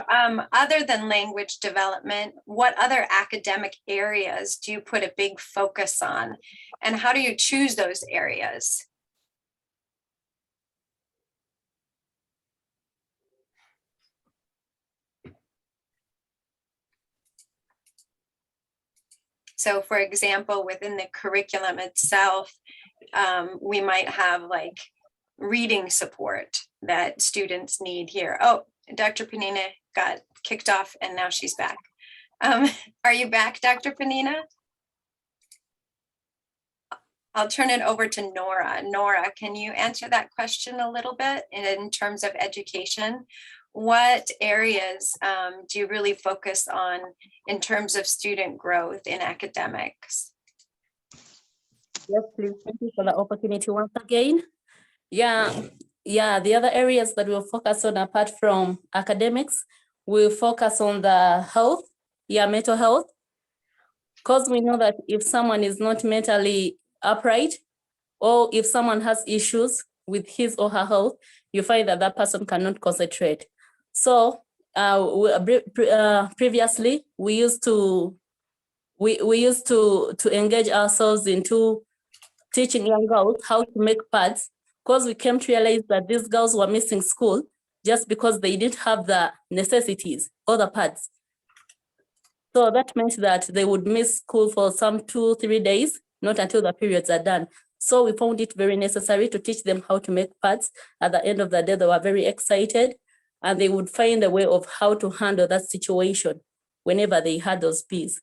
[SPEAKER 1] other than language development, what other academic areas do you put a big focus on? And how do you choose those areas? So for example, within the curriculum itself, we might have like reading support that students need here. Oh, Dr. Peninah got kicked off and now she's back. Are you back, Dr. Peninah? I'll turn it over to Norah. Norah, can you answer that question a little bit in terms of education? What areas do you really focus on in terms of student growth in academics?
[SPEAKER 4] Yes, please. Thank you for the opportunity once again. Yeah, the other areas that we'll focus on apart from academics, we'll focus on the health, mental health. Because we know that if someone is not mentally upright, or if someone has issues with his or her health, you find that that person cannot concentrate. So previously, we used to engage ourselves into teaching young girls how to make pads, because we came to realize that these girls were missing school just because they didn't have the necessities or the pads. So that meant that they would miss school for some 2-3 days, not until the periods are done. So we found it very necessary to teach them how to make pads. At the end of the day, they were very excited, and they would find a way of how to handle that situation whenever they had those periods.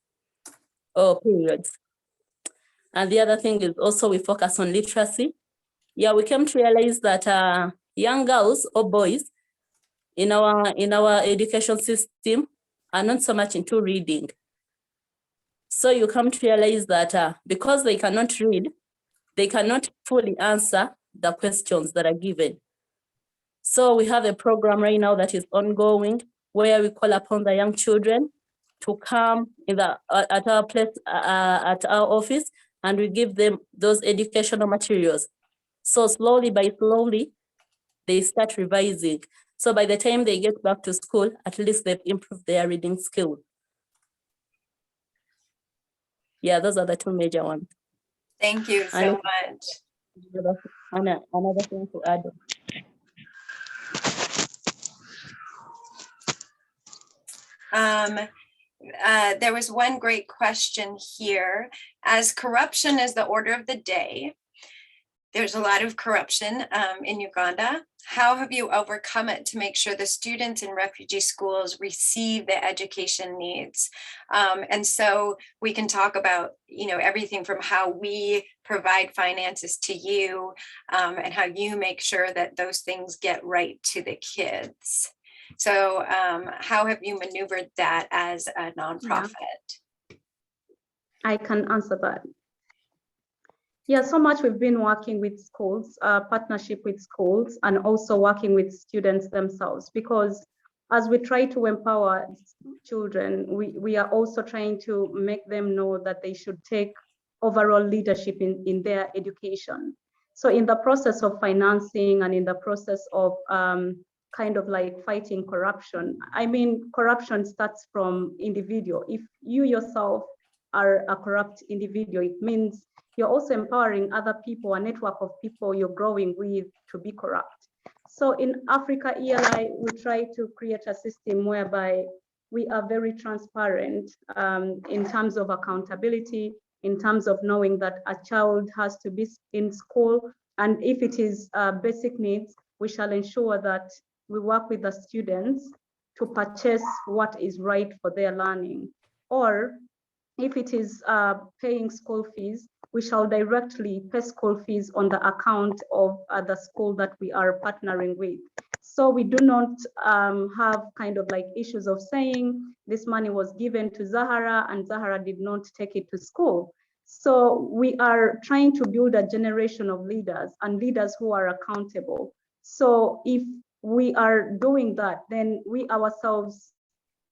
[SPEAKER 4] And the other thing is also we focus on literacy. Yeah, we came to realize that young girls or boys in our education system are not so much into reading. So you come to realize that because they cannot read, they cannot fully answer the questions that are given. So we have a program right now that is ongoing where we call upon the young children to come at our place, at our office, and we give them those educational materials. So slowly by slowly, they start revising. So by the time they get back to school, at least they've improved their reading skill. Yeah, those are the two major ones.
[SPEAKER 1] Thank you so much.
[SPEAKER 4] Another thing to add.
[SPEAKER 1] There was one great question here. As corruption is the order of the day, there's a lot of corruption in Uganda. How have you overcome it to make sure the students in refugee schools receive the education needs? And so we can talk about, everything from how we provide finances to you and how you make sure that those things get right to the kids. So how have you maneuvered that as a nonprofit?
[SPEAKER 3] I can answer that. Yeah, so much we've been working with schools, partnership with schools, and also working with students themselves, because as we try to empower children, we are also trying to make them know that they should take overall leadership in their education. So in the process of financing and in the process of kind of like fighting corruption, I mean, corruption starts from individual. If you yourself are a corrupt individual, it means you're also empowering other people, a network of people you're growing with, to be corrupt. So in Africa ELI, we try to create a system whereby we are very transparent in terms of accountability, in terms of knowing that a child has to be in school. And if it is basic needs, we shall ensure that we work with the students to purchase what is right for their learning. Or if it is paying school fees, we shall directly pay school fees on the account of the school that we are partnering with. So we do not have kind of like issues of saying this money was given to Zaharah and Zaharah did not take it to school. So we are trying to build a generation of leaders and leaders who are accountable. So if we are doing that, then we ourselves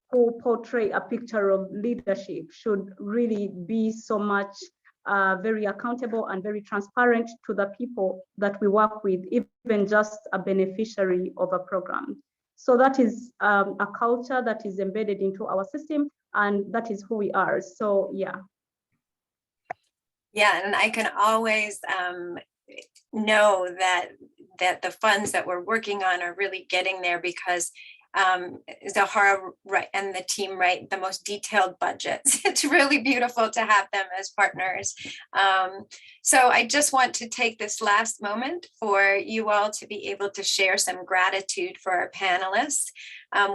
[SPEAKER 3] who portray a picture of leadership should really be so much very accountable and very transparent to the people that we work with, even just a beneficiary of a program. So that is a culture that is embedded into our system, and that is who we are. So yeah.
[SPEAKER 1] Yeah, and I can always know that the funds that we're working on are really getting there because Zaharah and the team write the most detailed budgets. It's really beautiful to have them as partners. So I just want to take this last moment for you all to be able to share some gratitude for our panelists.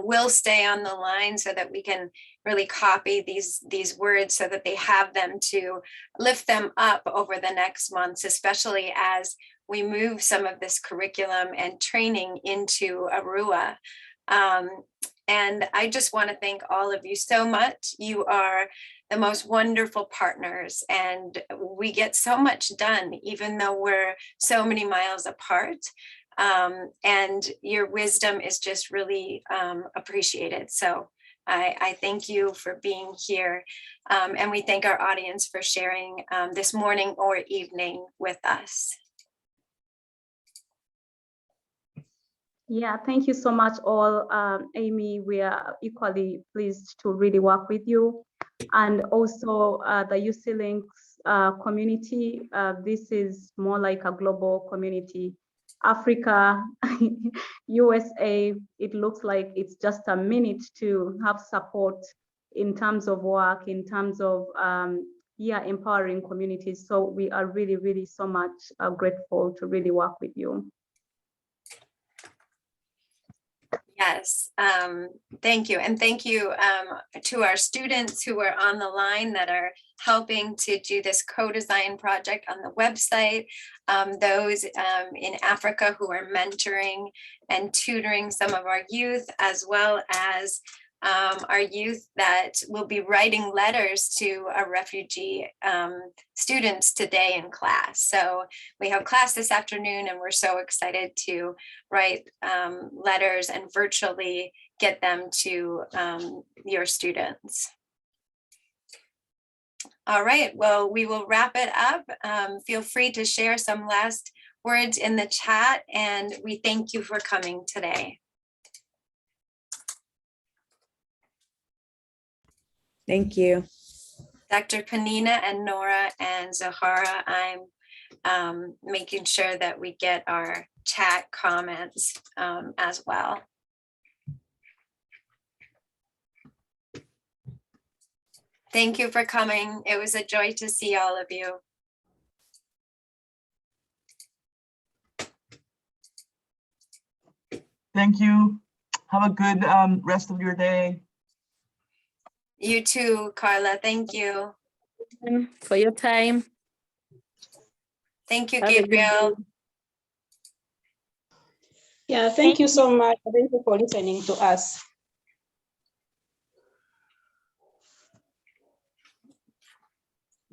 [SPEAKER 1] We'll stay on the line so that we can really copy these words so that they have them to lift them up over the next months, especially as we move some of this curriculum and training into Arua. And I just want to thank all of you so much. You are the most wonderful partners, and we get so much done, even though we're so many miles apart. And your wisdom is just really appreciated. So I thank you for being here. And we thank our audience for sharing this morning or evening with us.
[SPEAKER 3] Yeah, thank you so much all. Amy, we are equally pleased to really work with you. And also the UC Links community. This is more like a global community. Africa, USA, it looks like it's just a minute to have support in terms of work, in terms of empowering communities. So we are really, really so much grateful to really work with you.
[SPEAKER 1] Yes, thank you. And thank you to our students who are on the line that are helping to do this co-design project on the website, those in Africa who are mentoring and tutoring some of our youth, as well as our youth that will be writing letters to our refugee students today in class. So we have class this afternoon and we're so excited to write letters and virtually get them to your students. All right, well, we will wrap it up. Feel free to share some last words in the chat, and we thank you for coming today.
[SPEAKER 2] Thank you.
[SPEAKER 1] Dr. Peninah and Norah and Zaharah, I'm making sure that we get our chat comments as well. Thank you for coming. It was a joy to see all of you.
[SPEAKER 7] Thank you. Have a good rest of your day.
[SPEAKER 1] You too, Carla. Thank you.
[SPEAKER 4] For your time.
[SPEAKER 1] Thank you,
[SPEAKER 5] Have a good
[SPEAKER 1] Gabriel.
[SPEAKER 5] day. Yeah, thank you so much. Thank you for listening to us.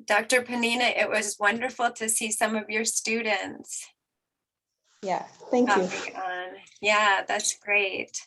[SPEAKER 1] Dr. Peninah, it was wonderful to see some of your students.
[SPEAKER 5] Yeah, thank you.
[SPEAKER 1] Hopping on. Yeah, that's great.